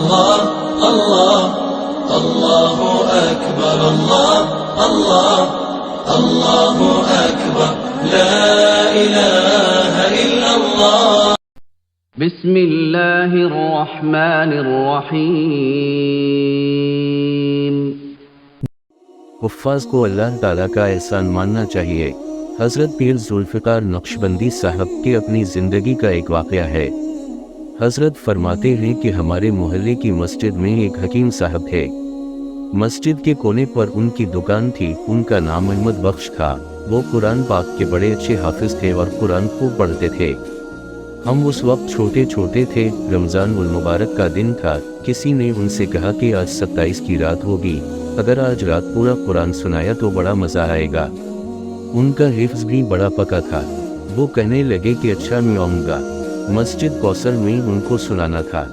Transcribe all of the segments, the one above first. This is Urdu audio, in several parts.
الله الله الله أكبر الله الله الله أكبر لا إله إلا الله. بسم اللہ الرحمن الرحیم. حفاظ کو اللہ تعالیٰ کا احسان ماننا چاہیے. حضرت پیر ذوالفقار نقشبندی صاحب کی اپنی زندگی کا ایک واقعہ ہے. حضرت فرماتے ہیں کہ ہمارے محلے کی مسجد میں ایک حکیم صاحب تھے. مسجد کے کونے پر ان کی دکان تھی. ان کا نام احمد بخش تھا. وہ قرآن پاک کے بڑے اچھے حافظ تھے اور قرآن خوب پڑھتے تھے. ہم اس وقت چھوٹے چھوٹے تھے. رمضان المبارک کا دن تھا. کسی نے ان سے کہا کہ آج 27 کی رات ہوگی، اگر آج رات پورا قرآن سنایا تو بڑا مزہ آئے گا. ان کا حفظ بھی بڑا پکا تھا. وہ کہنے لگے کہ اچھا میں آؤں گا. مسجد کوثر میں ان کو سنانا تھا.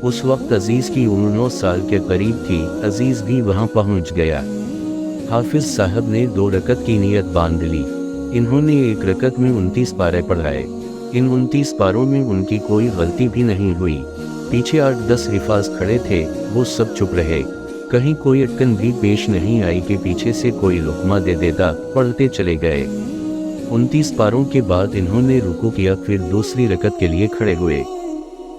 اس وقت عزیز کی عمر 9 سال کے قریب تھی. عزیز بھی وہاں پہنچ گیا. حافظ صاحب نے 2 رکعت کی نیت باندھ لی. انہوں نے ایک رکعت میں 29 پارے پڑھائے. ان 29 پاروں میں ان کی کوئی غلطی بھی نہیں ہوئی. پیچھے 8-10 حفاظ کھڑے تھے. وہ سب چپ رہے. کہیں کوئی اٹکن بھی پیش نہیں آئی کہ پیچھے سے کوئی لقمہ دے دیتا. پڑھتے چلے گئے. 29 پاروں کے بعد انہوں نے رکوع کیا. پھر دوسری رکعت کے لیے کھڑے ہوئے.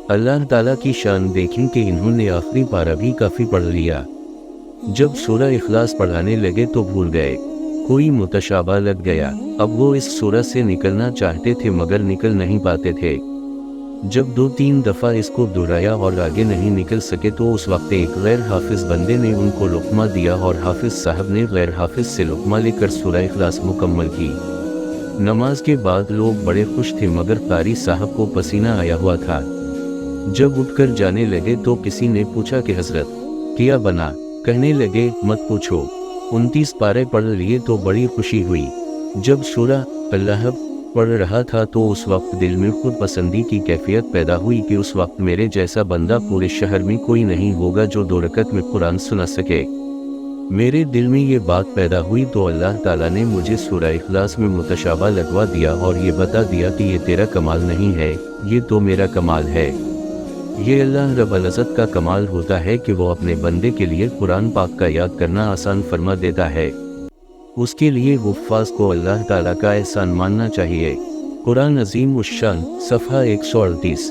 اللہ تعالیٰ کی شان دیکھیں کہ انہوں نے آخری پارہ بھی کافی پڑھ لیا. جب سورہ اخلاص پڑھانے لگے تو بھول گئے. کوئی متشابہ لگ گیا. اب وہ اس سورہ سے نکلنا چاہتے تھے مگر نکل نہیں پاتے تھے. جب 2-3 دفعہ اس کو دہرایا اور آگے نہیں نکل سکے تو اس وقت ایک غیر حافظ بندے نے ان کو لقمہ دیا اور حافظ صاحب نے غیر حافظ سے لقمہ لے کر سورہ اخلاص مکمل کی. نماز کے بعد لوگ بڑے خوش تھے مگر قاری صاحب کو پسینہ آیا ہوا تھا. جب اٹھ کر جانے لگے تو کسی نے پوچھا کہ حضرت کیا بنا؟ کہنے لگے مت پوچھو، 29 پارے پڑھ لیے تو بڑی خوشی ہوئی. جب سورہ اللہ پڑھ رہا تھا تو اس وقت دل میں خود پسندی کی کیفیت پیدا ہوئی کہ اس وقت میرے جیسا بندہ پورے شہر میں کوئی نہیں ہوگا جو 2 رکعت میں قرآن سنا سکے. میرے دل میں یہ بات پیدا ہوئی تو اللہ تعالیٰ نے مجھے سورہ اخلاص میں متشابہ لگوا دیا اور یہ بتا دیا کہ یہ تیرا کمال نہیں ہے، یہ تو میرا کمال ہے. یہ اللہ رب العزت کا کمال ہوتا ہے کہ وہ اپنے بندے کے لیے قرآن پاک کا یاد کرنا آسان فرما دیتا ہے. اس کے لیے حفاظ کو اللہ تعالیٰ کا احسان ماننا چاہیے. قرآن عظیم الشان صفحہ 138.